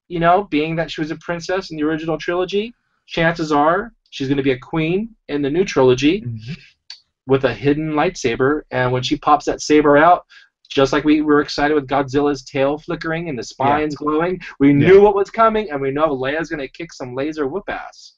you know, being that she was a princess in the original trilogy, chances are she's going to be a queen in the new trilogy with a hidden lightsaber. And when she pops that saber out, just like we were excited with Godzilla's tail flickering and the spines glowing, we knew what was coming, and we know Leia's going to kick some laser whoop ass.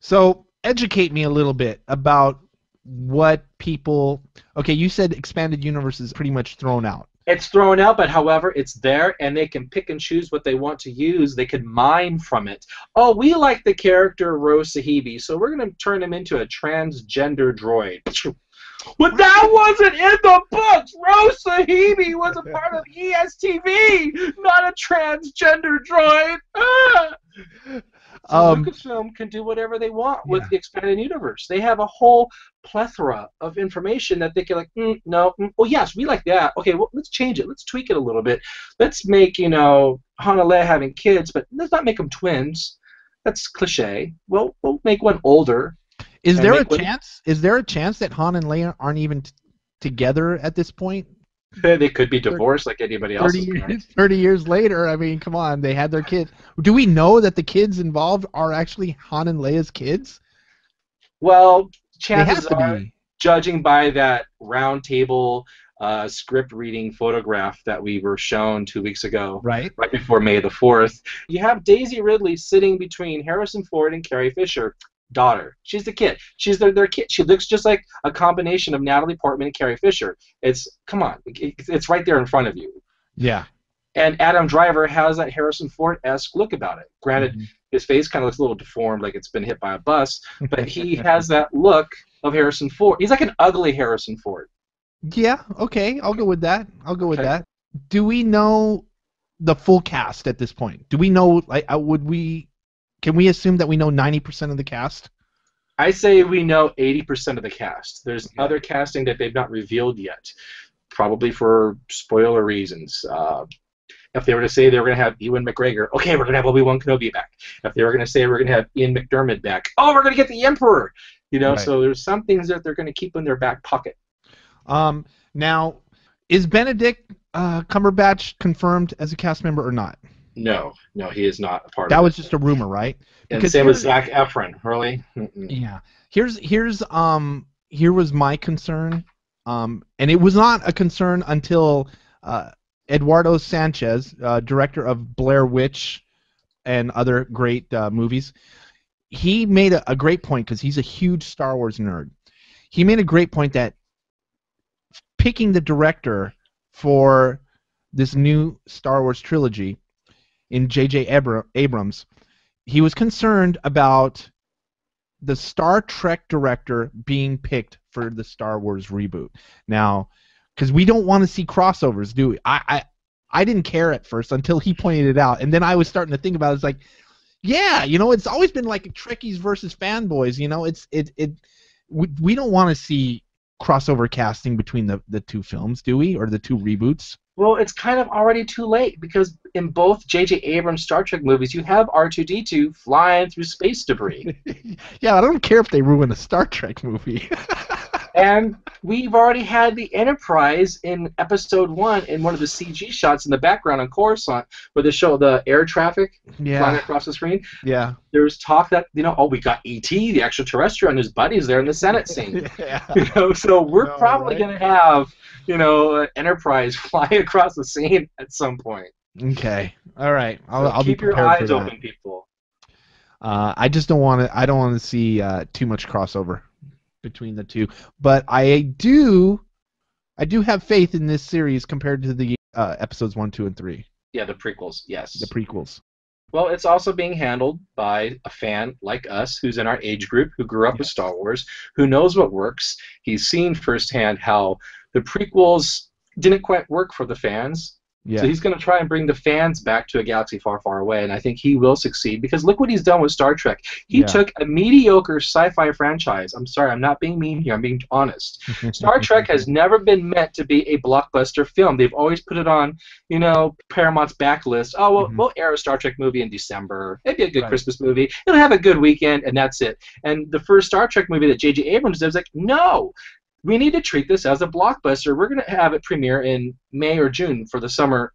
So educate me a little bit about what people... Okay, you said expanded universe is pretty much thrown out. It's thrown out, but however, it's there, and they can pick and choose what they want to use. They can mine from it. Oh, we like the character Ro Sahebi, so we're going to turn him into a transgender droid. But that wasn't in the books! Ro Sahebi was a part of ESTV, not a transgender droid! So Lucasfilm can do whatever they want with the expanded universe. They have a whole plethora of information that they can no, oh yes, we like that. Okay, well, let's change it. Let's tweak it a little bit. Let's make, you know, Han and Leia having kids, but let's not make them twins. That's cliche. Well, we'll make one older. Is there a chance? Is there a chance that Han and Leia aren't even together at this point? They could be divorced like anybody else. 30 years later, I mean, come on, they had their kids. Do we know that the kids involved are actually Han and Leia's kids? Well, chances are, judging by that round table script reading photograph that we were shown 2 weeks ago, right before May the 4th, you have Daisy Ridley sitting between Harrison Ford and Carrie Fisher. Daughter. She's the kid. She's their kid. She looks just like a combination of Natalie Portman and Carrie Fisher. Come on. It's right there in front of you. Yeah. And Adam Driver has that Harrison Ford-esque look about it. Granted, his face kind of looks a little deformed, like it's been hit by a bus, but he has that look of Harrison Ford. He's like an ugly Harrison Ford. Yeah, okay. I'll go with that. That. Do we know the full cast at this point? Do we know, can we assume that we know 90% of the cast? I say we know 80% of the cast. There's other casting that they've not revealed yet, probably for spoiler reasons. If they were to say they were going to have Ewan McGregor, okay, we're going to have Obi-Wan Kenobi back. If they were going to say we're going to have Ian McDermott back, oh, we're going to get the Emperor. You know, so there's some things that they're going to keep in their back pocket. Now, is Benedict Cumberbatch confirmed as a cast member or not? No, he is not a part of it. That was just a rumor, right? And same with Zac Efron, really. Yeah. Here was my concern, and it was not a concern until Eduardo Sanchez, director of Blair Witch and other great movies, he made a great point because he's a huge Star Wars nerd. He made a great point that picking the director for this new Star Wars trilogy in JJ Abrams, he was concerned about the Star Trek director being picked for the Star Wars reboot. Now, because we don't want to see crossovers, do we? I didn't care at first until he pointed it out, and then I was starting to think about it. It's like, yeah, you know, it's always been like Trekkies versus fanboys. You know, we don't want to see crossover casting between the two films, do we, or the two reboots? Well, it's kind of already too late because in both JJ Abrams Star Trek movies, you have R2-D2 flying through space debris. Yeah, I don't care if they ruin a Star Trek movie. And we've already had the Enterprise in Episode 1 in one of the CG shots in the background on Coruscant where they show the air traffic flying across the screen. Yeah. There's talk that, you know, we got E.T., the extraterrestrial, and his buddies there in the Senate scene. You know, so we're probably going to have, you know, Enterprise fly across the scene at some point. Okay. All right. I'll keep be your prepared eyes for open, that. people. I just don't want to. I don't want to see too much crossover. between the two. But I do have faith in this series compared to the episodes 1, 2, and 3. Yeah, the prequels. Yes. The prequels. Well, it's also being handled by a fan like us who's in our age group, who grew up with Star Wars, who knows what works. He's seen firsthand how the prequels didn't quite work for the fans. Yeah. So he's going to try and bring the fans back to a galaxy far, far away, and I think he will succeed because look what he's done with Star Trek. He took a mediocre sci-fi franchise. I'm sorry, I'm not being mean here. I'm being honest. Star Trek has never been meant to be a blockbuster film. They've always put it on, Paramount's backlist. Oh, we'll air a Star Trek movie in December. It'd be a good Christmas movie. It'll have a good weekend, and that's it. And the first Star Trek movie that JJ Abrams did was like, no. We need to treat this as a blockbuster. We're going to have it premiere in May or June for the summer,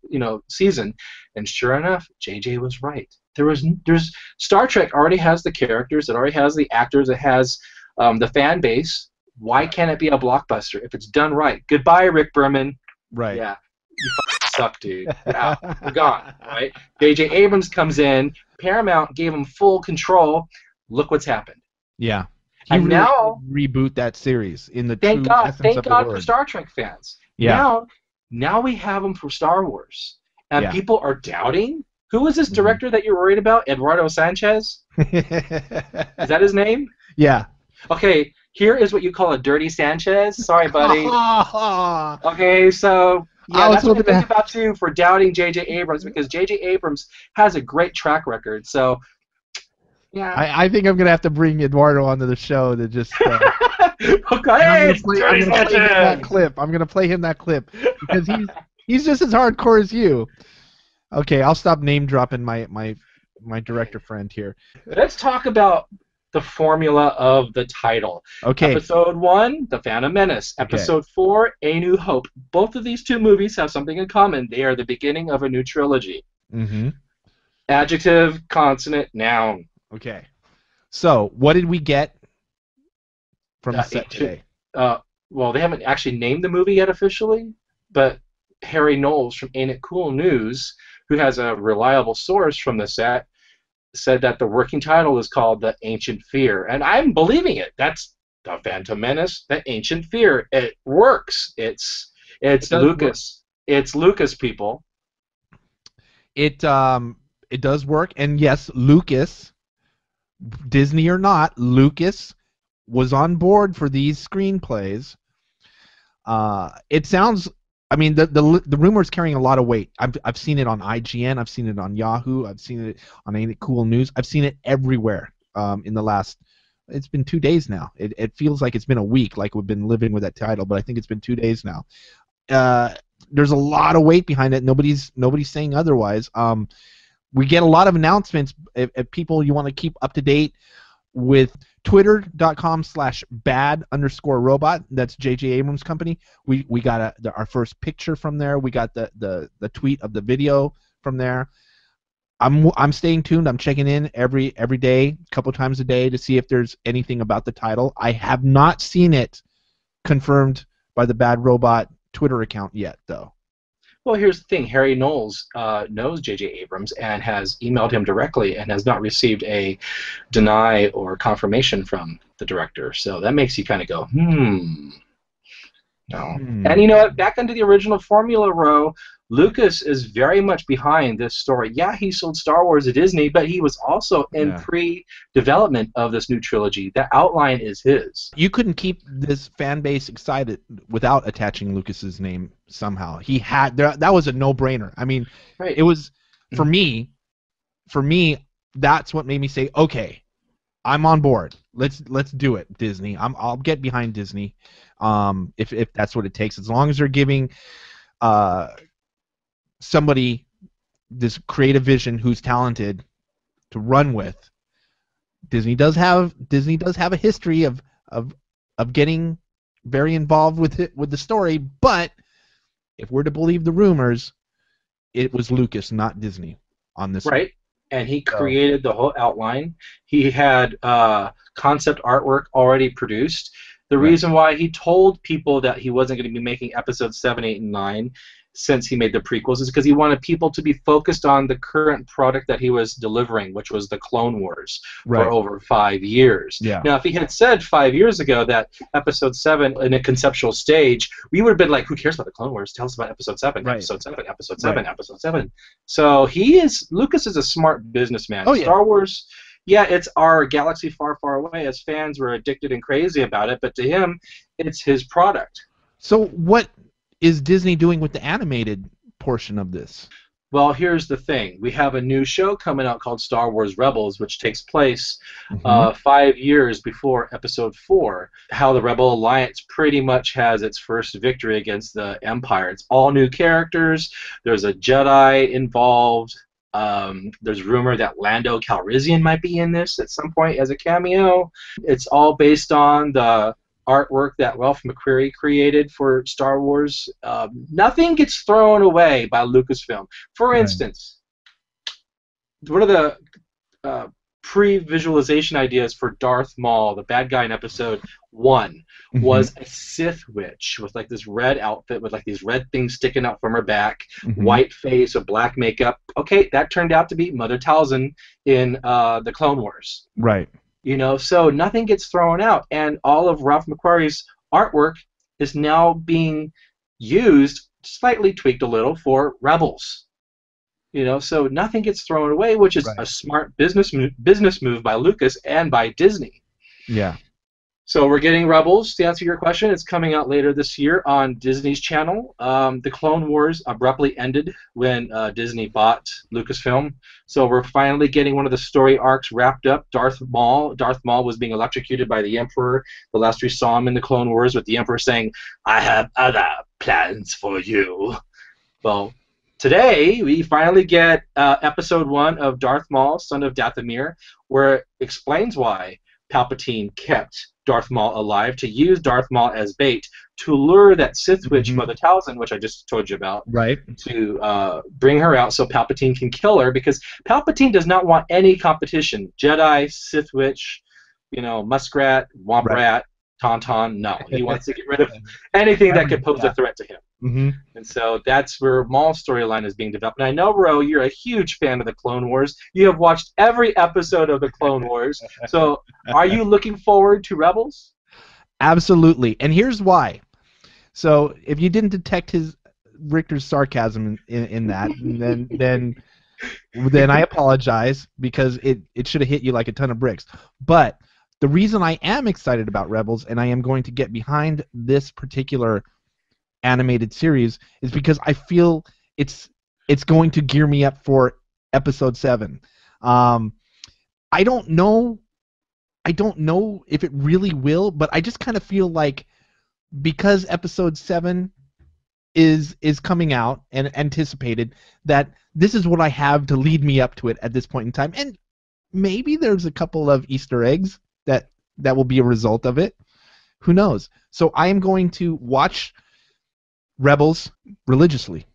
season. And sure enough, JJ was right. There's Star Trek already has the characters, it already has the actors, it has the fan base. Why can't it be a blockbuster if it's done right? Goodbye, Rick Berman. Right. Yeah. You fucking suck, dude. You're out. We're gone. Right? JJ Abrams comes in. Paramount gave him full control. Look what's happened. Yeah. And now reboot that series in the thank true God essence of for the word. Star Trek fans. Yeah. Now we have them for Star Wars, and people are doubting. Who is this director that you're worried about? Eduardo Sanchez? Is that his name? Yeah. Okay. Here is what you call a dirty Sanchez. Sorry, buddy. Okay, so that's what I think about you for doubting JJ Abrams because JJ Abrams has a great track record. So. Yeah. I think I'm gonna have to bring Eduardo onto the show to just. Okay. I'm gonna play him that clip. I'm gonna play him that clip because he's just as hardcore as you. Okay, I'll stop name dropping my director friend here. Let's talk about the formula of the title. Okay. Episode 1, The Phantom Menace. Episode 4, A New Hope. Both of these two movies have something in common. They are the beginning of a new trilogy. Mm-hmm. Adjective, consonant, noun. Okay. So, what did we get from the set today? Well, they haven't actually named the movie yet officially, but Harry Knowles from Ain't It Cool News, who has a reliable source from the set, said that the working title is called The Ancient Fear. And I'm believing it. That's The Phantom Menace, The Ancient Fear. It works. It's Lucas. It's Lucas, people. It does work. And yes, Lucas, Disney or not, Lucas was on board for these screenplays. It sounds, I mean, the rumor's carrying a lot of weight. I've seen it on IGN, I've seen it on Yahoo, I've seen it on Ain't It Cool News, I've seen it everywhere in the last, it's been 2 days now. It feels like it's been a week, like we've been living with that title, but I think it's been 2 days now. There's a lot of weight behind it. Nobody's saying otherwise. We get a lot of announcements. If people you want to keep up to date with twitter.com/bad_robot. That's JJ Abrams' company. We got our first picture from there. We got the tweet of the video from there. I'm staying tuned. I'm checking in every day, a couple times a day to see if there's anything about the title. I have not seen it confirmed by the Bad Robot Twitter account yet, though. Well, here's the thing. Harry Knowles knows J.J. Abrams and has emailed him directly and has not received a deny or confirmation from the director. So that makes you kind of go, No. And you know what? Back into the original formula, Ro, Lucas is very much behind this story. Yeah, he sold Star Wars to Disney, but he was also in pre-development of this new trilogy. That outline is his. You couldn't keep this fan base excited without attaching Lucas's name somehow. He had that was a no-brainer. I mean, it was for me. That's what made me say, okay, I'm on board. Let's do it, Disney. I'll get behind Disney, if that's what it takes. As long as they're giving somebody this creative vision who's talented to run with. Disney does have a history of getting very involved with the story, but if we're to believe the rumors, it was Lucas, not Disney, on this. Right. And he created the whole outline. He had concept artwork already produced. The reason why he told people that he wasn't going to be making episodes 7, 8, and 9 since he made the prequels is because he wanted people to be focused on the current product that he was delivering, which was the Clone Wars for over 5 years. Yeah. Now, if he had said 5 years ago that Episode 7 in a conceptual stage, we would have been like, who cares about the Clone Wars? Tell us about Episode 7, Episode 7, Episode 7, Episode 7. So Lucas is a smart businessman. Star Wars, yeah, it's our galaxy far, far away. As fans, we're addicted and crazy about it, but to him, it's his product. So what is Disney doing with the animated portion of this? Well, here's the thing. We have a new show coming out called Star Wars Rebels, which takes place 5 years before Episode 4. How the Rebel Alliance pretty much has its first victory against the Empire. It's all new characters. There's a Jedi involved. There's rumor that Lando Calrissian might be in this at some point as a cameo. It's all based on the artwork that Ralph McQuarrie created for Star Wars. Nothing gets thrown away by Lucasfilm. For instance, one of the pre-visualization ideas for Darth Maul, the bad guy in Episode 1, was a Sith witch with like this red outfit with like these red things sticking out from her back, white face with black makeup. Okay, that turned out to be Mother Talzin in the Clone Wars. Right. You know, so nothing gets thrown out, and all of Ralph McQuarrie's artwork is now being used, slightly tweaked a little, for Rebels. You know, so nothing gets thrown away, which is a smart business move by Lucas and by Disney. Yeah. So we're getting Rebels, to answer your question. It's coming out later this year on Disney's channel. The Clone Wars abruptly ended when Disney bought Lucasfilm. So we're finally getting one of the story arcs wrapped up. Darth Maul was being electrocuted by the Emperor. The last we saw him in the Clone Wars with the Emperor saying, "I have other plans for you." Well, today we finally get Episode 1 of Darth Maul, Son of Dathomir, where it explains why Palpatine kept Darth Maul alive, to use Darth Maul as bait to lure that Sith witch Mother Talzin, which I just told you about, to bring her out so Palpatine can kill her, because Palpatine does not want any competition. Jedi, Sith witch, you know, Muskrat, Womp Rat, Tauntaun, no. He wants to get rid of anything that could pose a threat to him. And so that's where Maul's storyline is being developed. And I know, Ro, you're a huge fan of the Clone Wars. You have watched every episode of the Clone Wars. So are you looking forward to Rebels? Absolutely. And here's why. So if you didn't detect Rictor's sarcasm in that, then I apologize, because it should have hit you like a ton of bricks. But the reason I am excited about Rebels, and I am going to get behind this particular animated series, is because I feel it's going to gear me up for Episode 7. I don't know if it really will, but I just kind of feel like, because Episode 7 is coming out and anticipated, that this is what I have to lead me up to it at this point in time. And maybe there's a couple of Easter eggs that will be a result of it. Who knows? So I am going to watch Rebels religiously.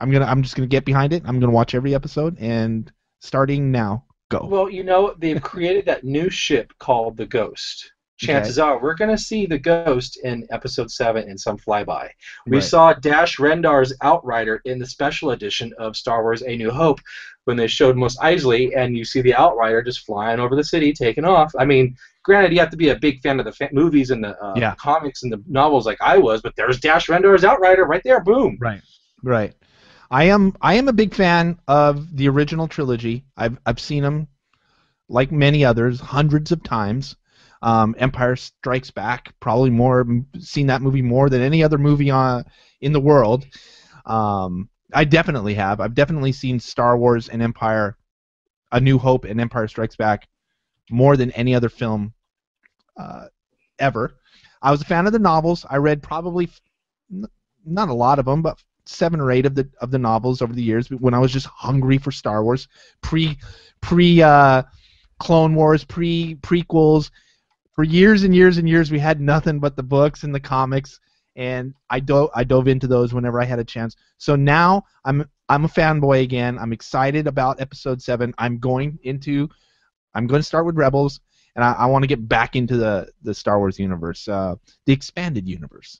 I'm just gonna get behind it. I'm gonna watch every episode, and starting now, go. Well, you know, they've created that new ship called the Ghost. Chances are we're going to see the Ghost in Episode 7 in some flyby. We saw Dash Rendar's Outrider in the special edition of Star Wars A New Hope when they showed Mos Eisley, and you see the Outrider just flying over the city, taking off. I mean, granted, you have to be a big fan of the movies and the comics and the novels like I was, but there's Dash Rendar's Outrider right there. Boom. Right. I am a big fan of the original trilogy. I've seen them, like many others, hundreds of times. Empire Strikes Back, probably seen that movie more than any other movie in the world. I definitely have. I've definitely seen Star Wars and Empire, A New Hope and Empire Strikes Back more than any other film ever. I was a fan of the novels. I read probably not a lot of them, but 7 or 8 of the novels over the years when I was just hungry for Star Wars, pre Clone Wars, prequels. For years and years and years, we had nothing but the books and the comics, and I dove into those whenever I had a chance. So now I'm a fanboy again. I'm excited about Episode 7. I'm going to start with Rebels, and I want to get back into the Star Wars universe, the expanded universe,